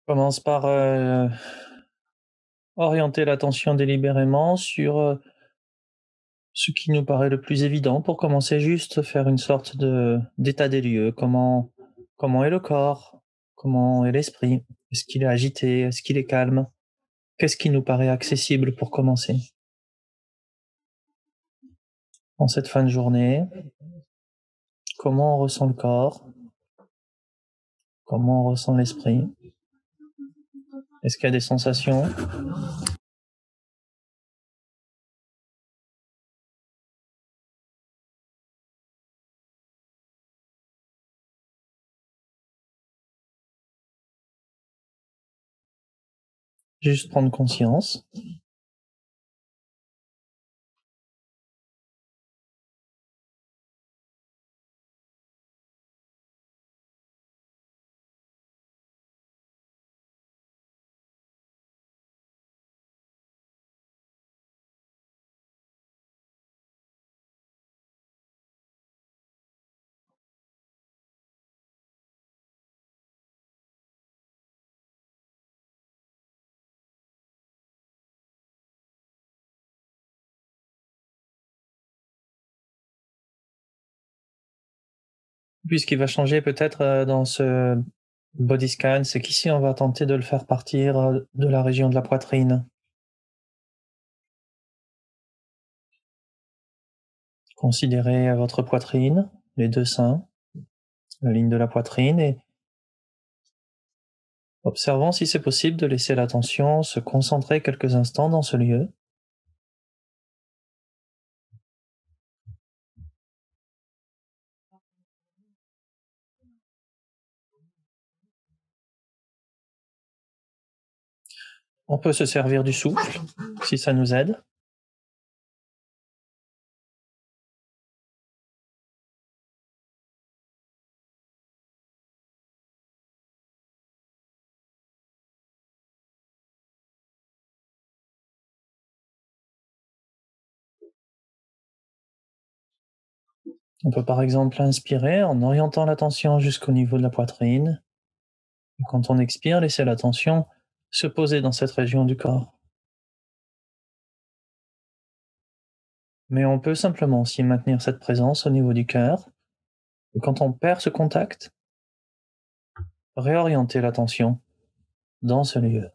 Commence par orienter l'attention délibérément sur ce qui nous paraît le plus évident pour commencer, juste faire une sorte d'état des lieux. Comment est le corps? Comment est l'esprit? Est-ce qu'il est agité? Est-ce qu'il est calme? Qu'est-ce qui nous paraît accessible pour commencer? En cette fin de journée, comment on ressent le corps? Comment on ressent l'esprit? Est-ce qu'il y a des sensations? Juste prendre conscience. Puis ce qui va changer peut-être dans ce body scan, c'est qu'ici on va tenter de le faire partir de la région de la poitrine. Considérez votre poitrine, les deux seins, la ligne de la poitrine et observons si c'est possible de laisser l'attention se concentrer quelques instants dans ce lieu. On peut se servir du souffle si ça nous aide. On peut par exemple inspirer en orientant l'attention jusqu'au niveau de la poitrine. Et quand on expire, laisser l'attention se poser dans cette région du corps. Mais on peut simplement aussi maintenir cette présence au niveau du cœur. Et quand on perd ce contact, réorienter l'attention dans ce lieu.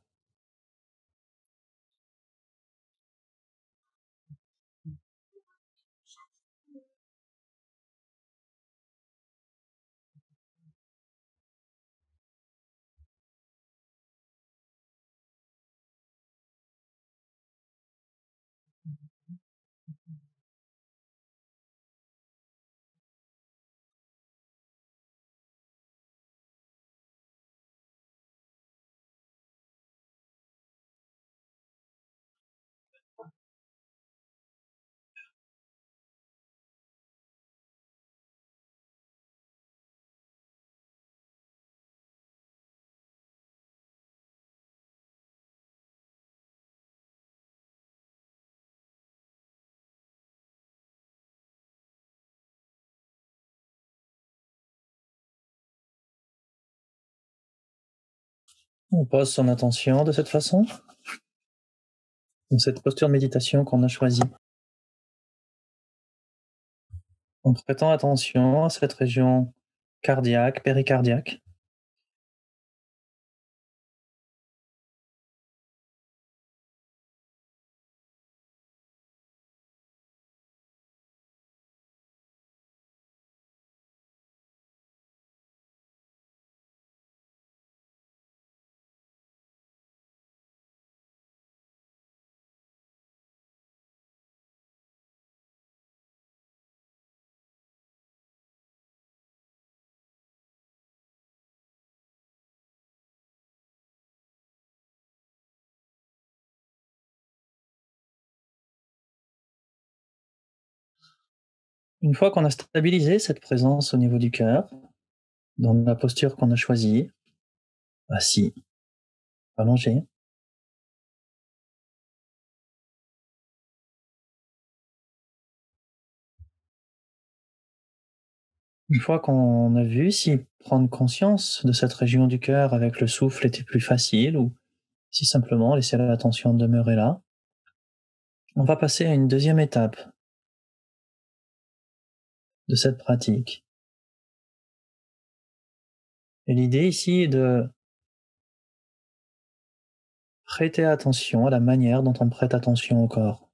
On pose son attention de cette façon, dans cette posture de méditation qu'on a choisie. En prêtant attention à cette région cardiaque, péricardiaque. Une fois qu'on a stabilisé cette présence au niveau du cœur, dans la posture qu'on a choisie, assis, allongé, Une fois qu'on a vu si prendre conscience de cette région du cœur avec le souffle était plus facile ou si simplement laisser l'attention demeurer là, on va passer à une deuxième étape de cette pratique. Et l'idée ici est de prêter attention à la manière dont on prête attention au corps.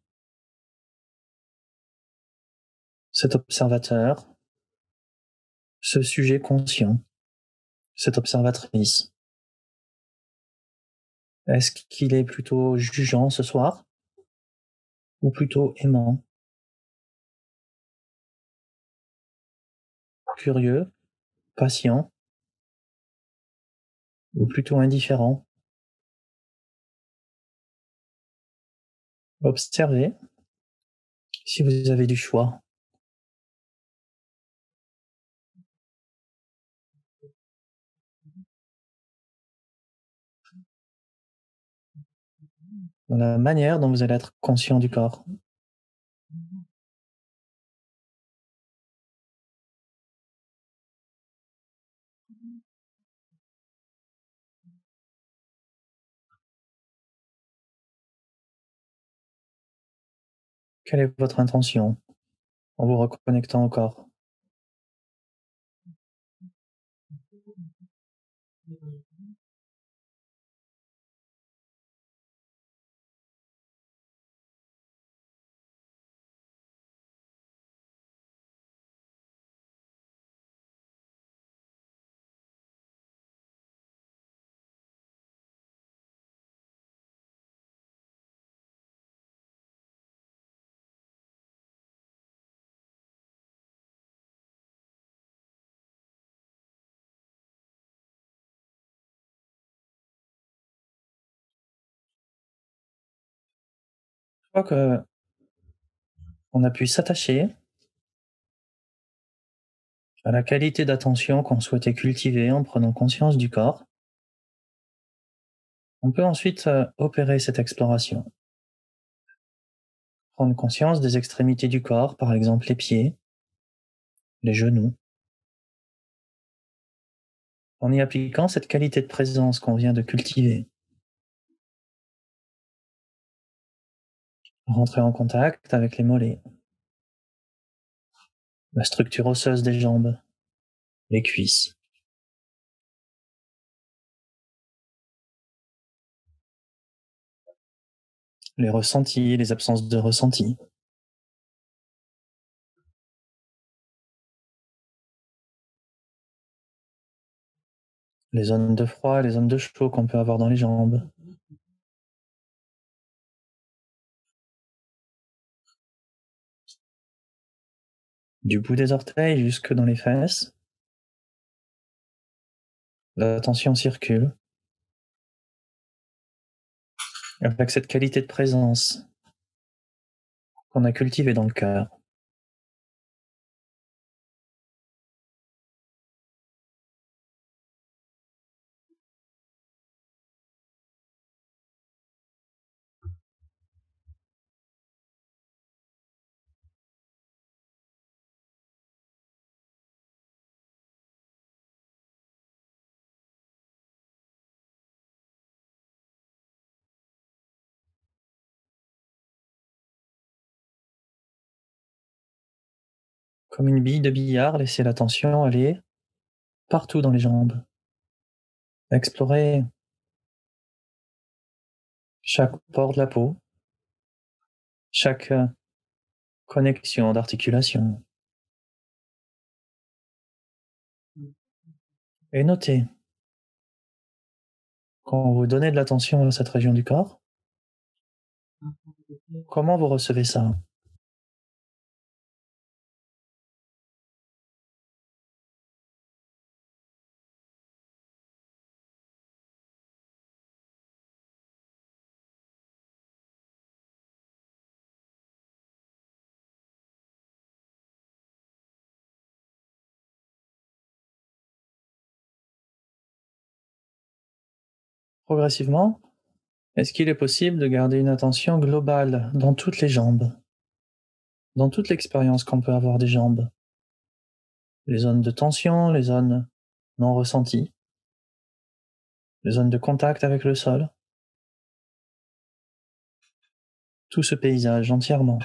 Cet observateur, ce sujet conscient, cette observatrice, est-ce qu'il est plutôt jugeant ce soir ou plutôt aimant, curieux, patient ou plutôt indifférent? Observez si vous avez du choix. Dans la manière dont vous allez être conscient du corps. Quelle est votre intention en vous reconnectant au corps? Une fois que on a pu s'attacher à la qualité d'attention qu'on souhaitait cultiver en prenant conscience du corps, on peut ensuite opérer cette exploration. Prendre conscience des extrémités du corps, par exemple les pieds, les genoux, en y appliquant cette qualité de présence qu'on vient de cultiver. Rentrer en contact avec les mollets, la structure osseuse des jambes, les cuisses. Les ressentis, les absences de ressentis, les zones de froid, les zones de chaud qu'on peut avoir dans les jambes, du bout des orteils jusque dans les fesses. La tension circule avec cette qualité de présence qu'on a cultivée dans le cœur. Comme une bille de billard, laissez la tension aller partout dans les jambes. Explorez chaque pore de la peau, chaque connexion d'articulation. Et notez, quand vous donnez de l'attention à cette région du corps, comment vous recevez ça? Progressivement, est-ce qu'il est possible de garder une attention globale dans toutes les jambes, dans toute l'expérience qu'on peut avoir des jambes? les zones de tension, les zones non ressenties, les zones de contact avec le sol, tout ce paysage entièrement.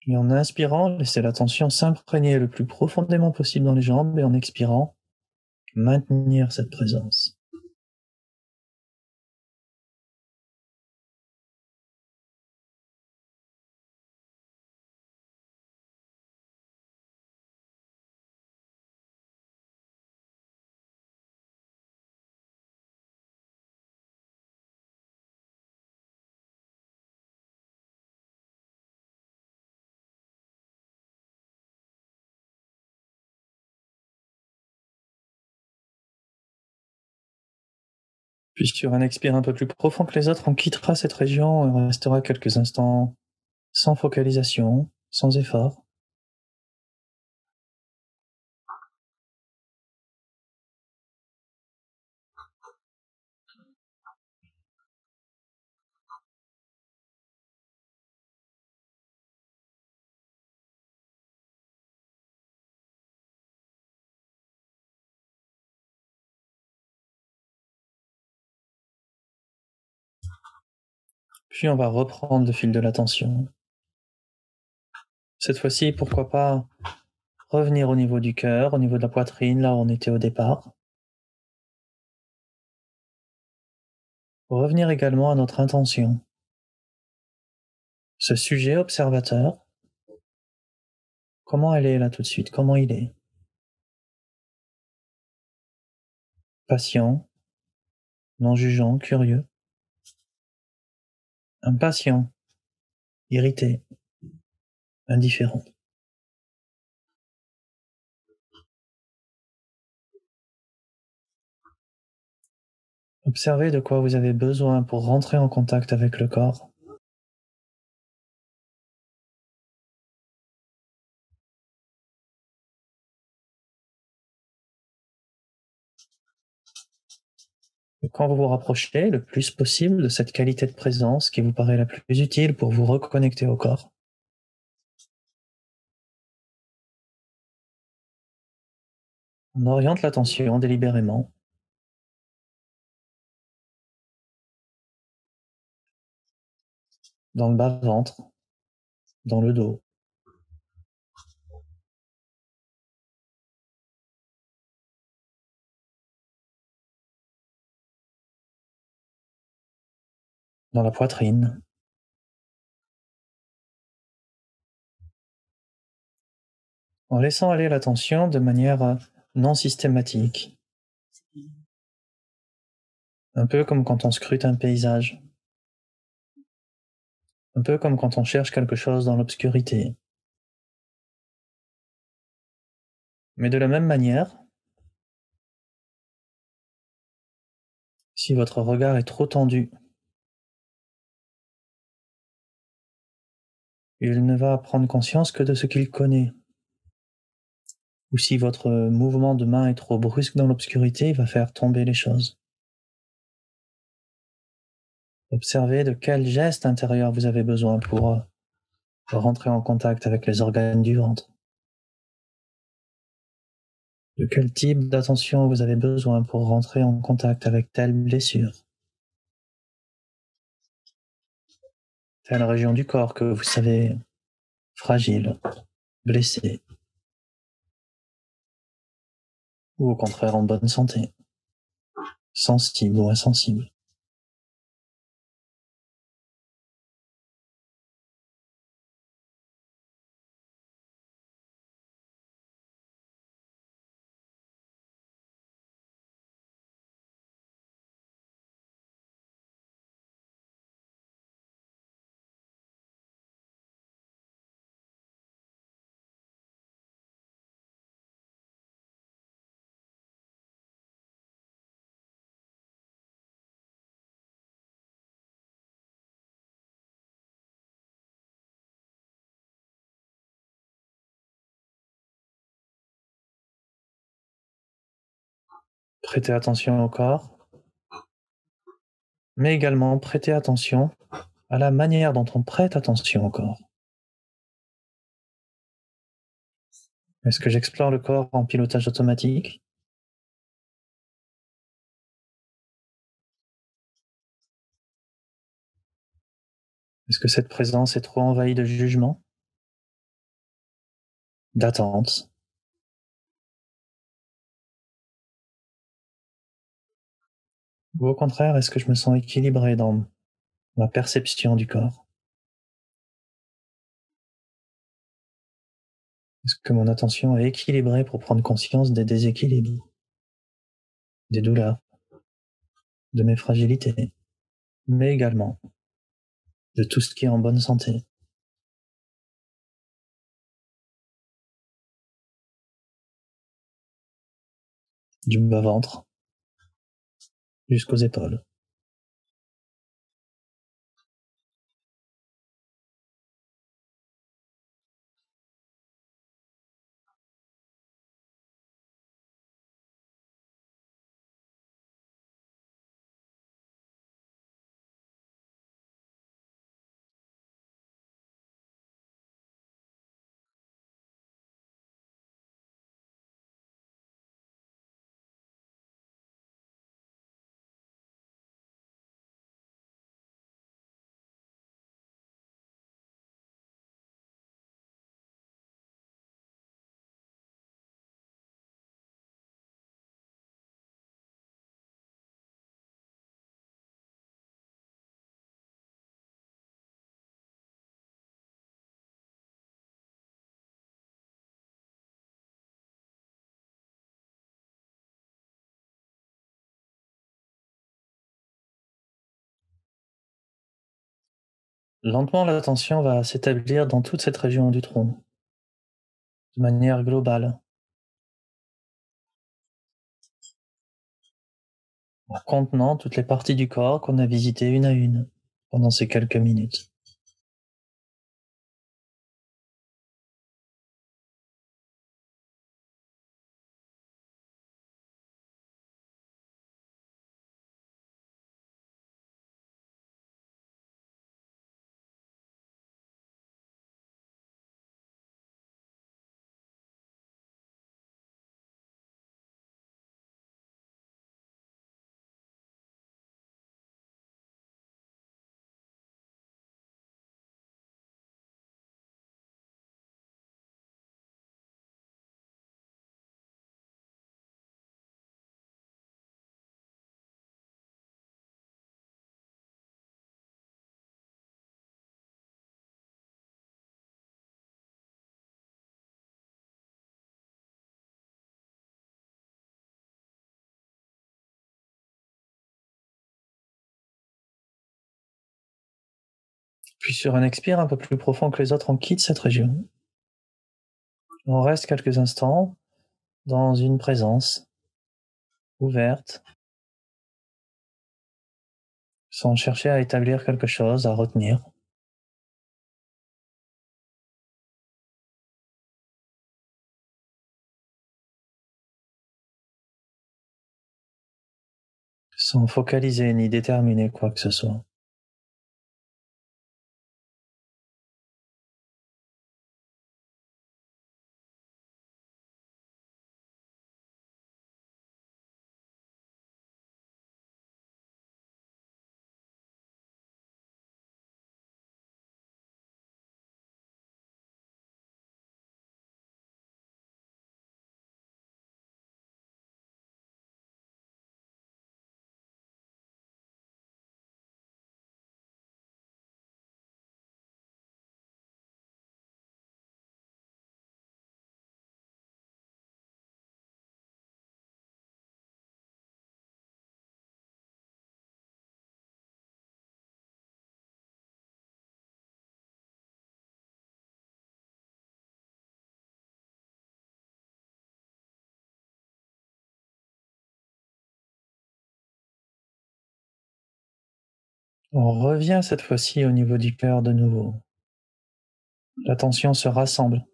Et en inspirant, laissez la tension s'imprégner le plus profondément possible dans les jambes et en expirant, maintenir cette présence. Puis sur un expire un peu plus profond que les autres, on quittera cette région et restera quelques instants sans focalisation, sans effort. Puis on va reprendre le fil de l'attention. Cette fois-ci, pourquoi pas revenir au niveau du cœur, au niveau de la poitrine, là où on était au départ. Revenir également à notre intention. Ce sujet observateur, comment elle est là tout de suite, comment il est. Patient, non jugeant, curieux. Impatient, irrité, indifférent. Observez de quoi vous avez besoin pour rentrer en contact avec le corps. Et quand vous vous rapprochez le plus possible de cette qualité de présence qui vous paraît la plus utile pour vous reconnecter au corps, on oriente l'attention délibérément dans le bas-ventre, dans le dos, dans la poitrine, en laissant aller l'attention de manière non systématique, un peu comme quand on scrute un paysage, un peu comme quand on cherche quelque chose dans l'obscurité. Mais de la même manière, si votre regard est trop tendu, il ne va prendre conscience que de ce qu'il connaît. Ou si votre mouvement de main est trop brusque dans l'obscurité, il va faire tomber les choses. Observez de quel geste intérieur vous avez besoin pour rentrer en contact avec les organes du ventre. De quel type d'attention vous avez besoin pour rentrer en contact avec telle blessure, telle région du corps que vous savez fragile, blessée, ou au contraire en bonne santé, sensible ou insensible. Prêtez attention au corps, mais également prêtez attention à la manière dont on prête attention au corps. Est-ce que j'explore le corps en pilotage automatique? Est-ce que cette présence est trop envahie de jugement, d'attente? Ou au contraire, est-ce que je me sens équilibré dans ma perception du corps? Est-ce que mon attention est équilibrée pour prendre conscience des déséquilibres, des douleurs, de mes fragilités, mais également de tout ce qui est en bonne santé, du bas-ventre jusqu'aux épaules? Lentement, l'attention va s'établir dans toute cette région du tronc, de manière globale, en contenant toutes les parties du corps qu'on a visitées une à une pendant ces quelques minutes, puis sur un expire un peu plus profond que les autres, on quitte cette région. On reste quelques instants dans une présence ouverte, sans chercher à établir quelque chose, à retenir, sans focaliser ni déterminer quoi que ce soit. On revient cette fois-ci au niveau du cœur de nouveau. L'attention se rassemble,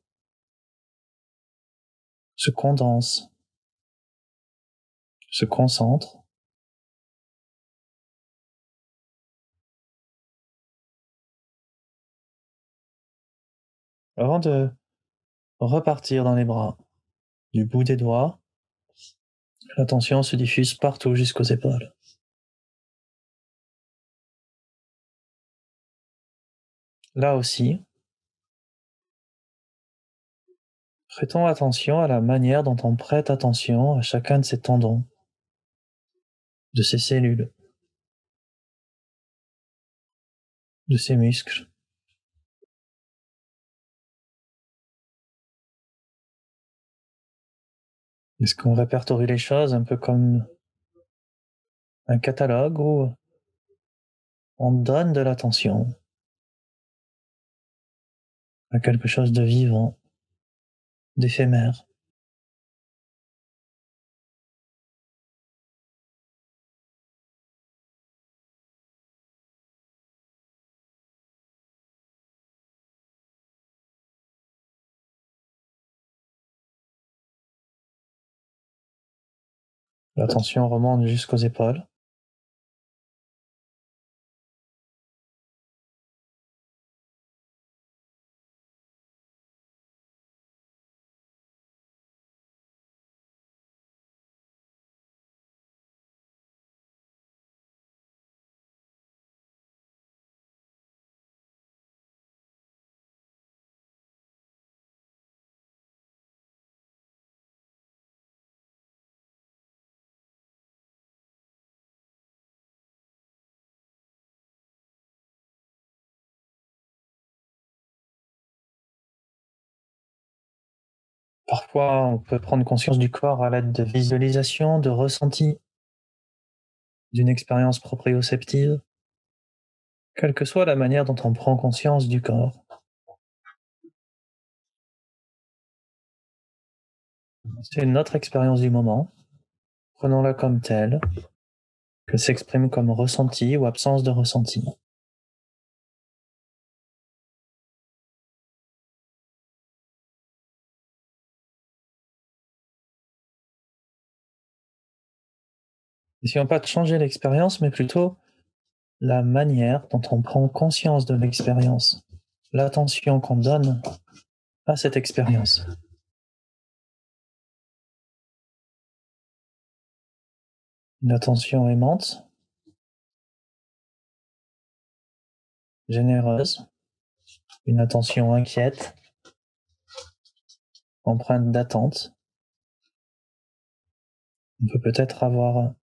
se condense, se concentre, avant de repartir dans les bras. Du bout des doigts, l'attention se diffuse partout jusqu'aux épaules. Là aussi, prêtons attention à la manière dont on prête attention à chacun de ces tendons, de ces cellules, de ces muscles. Est-ce qu'on répertorie les choses un peu comme un catalogue où on donne de l'attention à quelque chose de vivant, d'éphémère? L'attention remonte jusqu'aux épaules. Parfois, on peut prendre conscience du corps à l'aide de visualisation, de ressenti, d'une expérience proprioceptive, quelle que soit la manière dont on prend conscience du corps. C'est notre expérience du moment. Prenons-la comme telle, que s'exprime comme ressenti ou absence de ressenti. N'essayons pas de changer l'expérience, mais plutôt la manière dont on prend conscience de l'expérience, l'attention qu'on donne à cette expérience. Une attention aimante, généreuse, une attention inquiète, empreinte d'attente. On peut peut-être avoir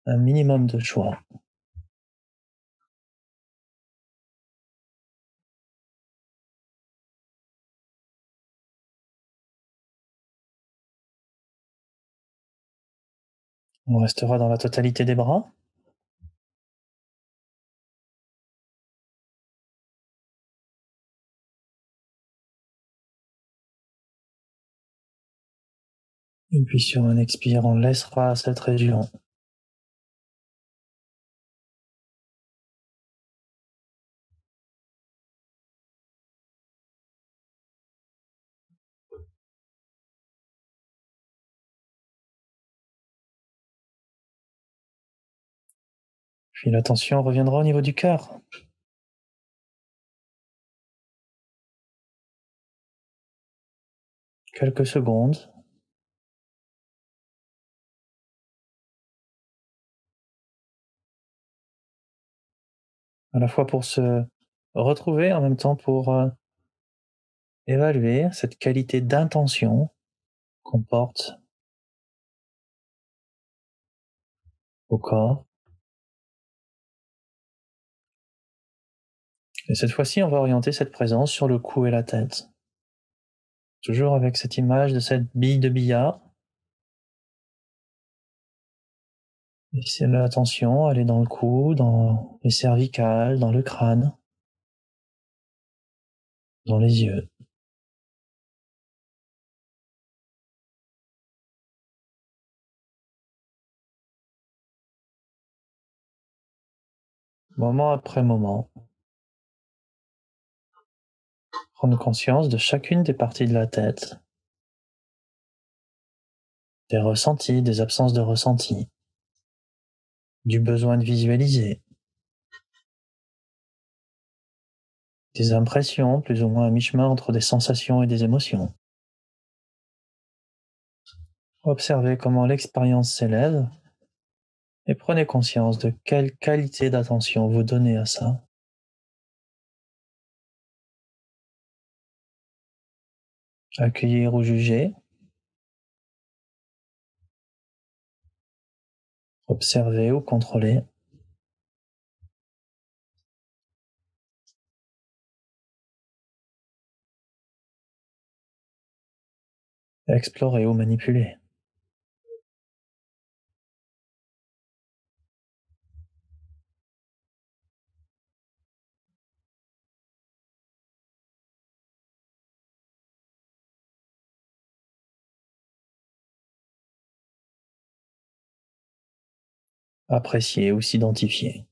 un minimum de choix. On restera dans la totalité des bras. Et puis sur un expire, on laissera cette région. Puis l'attention reviendra au niveau du cœur. Quelques secondes. À la fois pour se retrouver, en même temps pour évaluer cette qualité d'intention qu'on porte au corps. Et cette fois-ci, on va orienter cette présence sur le cou et la tête. Toujours avec cette image de cette bille de billard. Laissez l'attention aller dans le cou, dans les cervicales, dans le crâne, dans les yeux. Moment après moment, prendre conscience de chacune des parties de la tête, des ressentis, des absences de ressentis, du besoin de visualiser. des impressions plus ou moins à mi-chemin entre des sensations et des émotions. Observez comment l'expérience s'élève et prenez conscience de quelle qualité d'attention vous donnez à ça. Accueillir ou juger, observer ou contrôler, explorer ou manipuler. Apprécier ou s'identifier.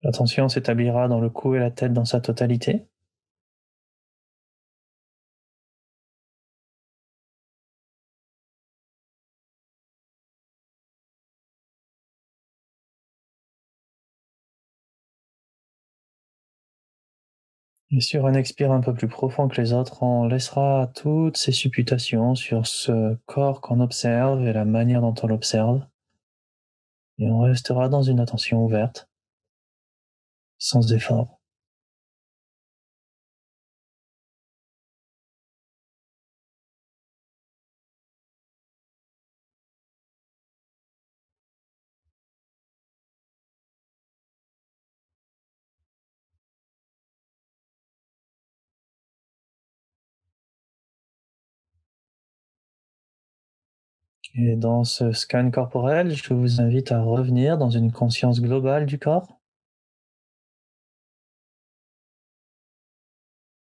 L'attention s'établira dans le cou et la tête dans sa totalité. Et sur un expire un peu plus profond que les autres, on laissera toutes ces supputations sur ce corps qu'on observe et la manière dont on l'observe. Et on restera dans une attention ouverte, sans effort. Et dans ce scan corporel, je vous invite à revenir dans une conscience globale du corps,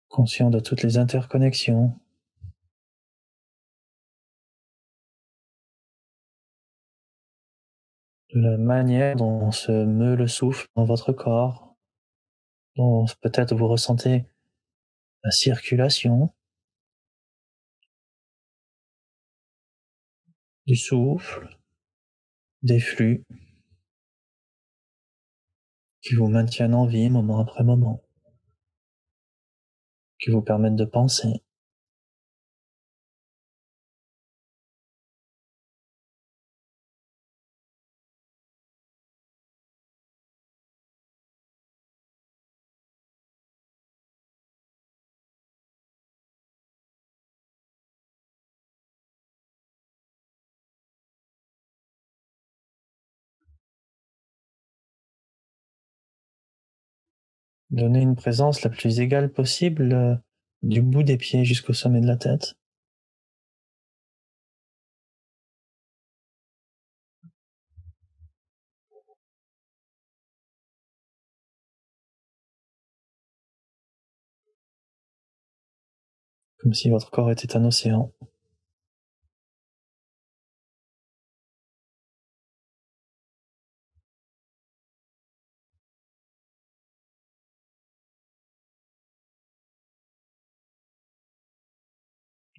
conscient de toutes les interconnexions, de la manière dont se meut le souffle dans votre corps, dont peut-être vous ressentez la circulation du souffle, des flux qui vous maintiennent en vie moment après moment, qui vous permettent de penser. Donnez une présence la plus égale possible du bout des pieds jusqu'au sommet de la tête. Comme si votre corps était un océan.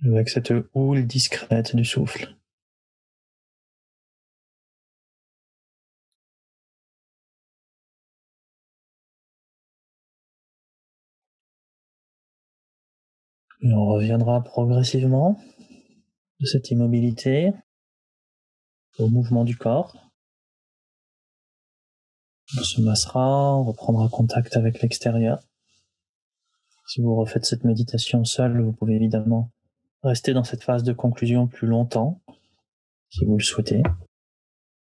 Avec cette houle discrète du souffle. Et on reviendra progressivement de cette immobilité au mouvement du corps. On se massera, on reprendra contact avec l'extérieur. Si vous refaites cette méditation seul, vous pouvez évidemment rester dans cette phase de conclusion plus longtemps, si vous le souhaitez.